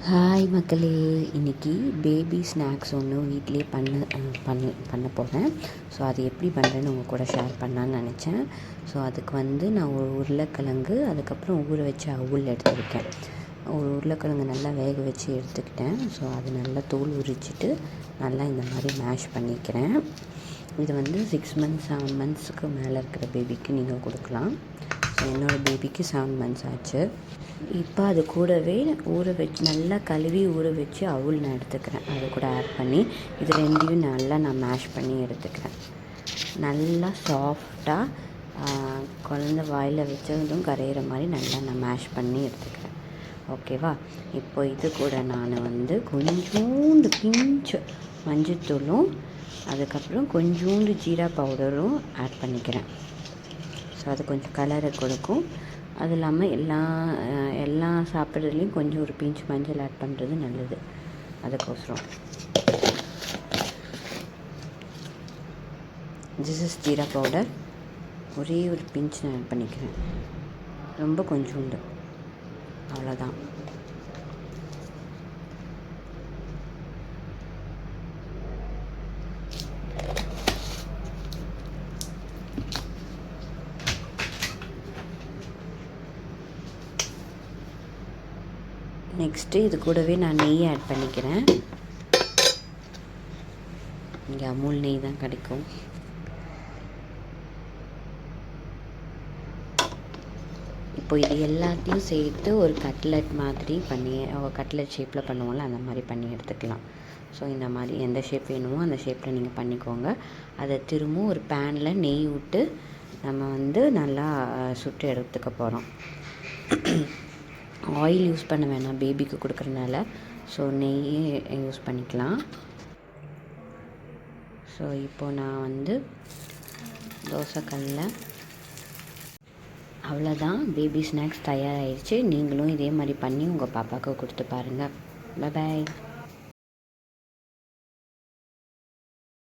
Hi மக்களே, இன்றைக்கி baby snacks ஒன்று வீட்டிலே பண்ண போகிறேன். ஸோ அது எப்படி பண்ணுறேன்னு உங்கள் கூட ஷேர் பண்ணலான்னு நினச்சேன். ஸோ அதுக்கு நான் ஒரு உருளைக்கிழங்கு, அதுக்கப்புறம் ஊற வச்சு அவுள் எடுத்துக்கிட்டேன். ஒரு உருளைக்கிழங்கு நல்லா வேக வச்சு எடுத்துக்கிட்டேன். ஸோ அது நல்லா தோல் உரிச்சிட்டு நல்லா இந்த மாதிரி மேஷ் பண்ணிக்கிறேன். இது 6 மந்த்ஸ் 7 மந்த்ஸுக்கு மேலே இருக்கிற பேபிக்கு நீங்கள் கொடுக்கலாம். ஸோ என்னோடய பேபிக்கு 7 மந்த்ஸ் ஆச்சு. இப்போ அது கூடவே நல்லா கழுவி ஊற வச்சு அவுள் நான் எடுத்துக்கிறேன். அது கூட ஆட் பண்ணி இது ரெண்டையும் நல்லா நான் மேஷ் பண்ணி எடுத்துக்கிறேன். நல்லா சாஃப்டாக குழந்த வாயில் வச்சதும் கரையிற மாதிரி நல்லா நான் மேஷ் பண்ணி எடுத்துக்கிறேன். ஓகேவா? இப்போ இது கூட நான் கொஞ்சோண்டு பிஞ்சு மஞ்சத்தூளும் அதுக்கப்புறம் கொஞ்சோண்டு ஜீரா பவுடரும் ஆட் பண்ணிக்கிறேன். ஸோ அது கொஞ்சம் கலரை கொடுக்கும். அது இல்லாமல் எல்லா சாப்பிட்றதுலேயும் கொஞ்சம் ஒரு பிஞ்ச் மஞ்சள் ஆட் பண்ணுறது நல்லது. அதுக்கோசரம் திஸ் இஸ் ஜீரா பவுடர். ஒரே ஒரு பிஞ்ச் நான் ஆட் பண்ணிக்கிறேன். ரொம்ப கொஞ்சோண்டு, அவ்வளோதான். நெக்ஸ்ட்டு இது கூடவே நான் நெய் ஆட் பண்ணிக்கிறேன். இங்கே அமுல் நெய் தான் கிடைக்கும். இப்போ இது எல்லாத்தையும் சேர்த்து ஒரு கட்லெட் மாதிரி கட்லெட் ஷேப்பில் பண்ணுவோம்ல, அந்த மாதிரி பண்ணி எடுத்துக்கலாம். ஸோ இந்த மாதிரி எந்த ஷேப் வேணுமோ அந்த ஷேப்பில் நீங்கள் பண்ணிக்கோங்க. அதை திரும்பவும் ஒரு பேனில் நெய் விட்டு நம்ம நல்லா சுட்டு எடுத்துக்க போகிறோம். ஆயில் யூஸ் பண்ண வேணாம் பேபிக்கு கொடுக்குறதுனால. ஸோ நெய்யே யூஸ் பண்ணிக்கலாம். ஸோ இப்போது நான் தோசைக்கல்லில் அவ்வளோதான், பேபி ஸ்நாக்ஸ் தயாராகிடுச்சு. நீங்களும் இதே மாதிரி பண்ணி உங்கள் பாப்பாவுக்கு கொடுத்து பாருங்கள். Bye bye.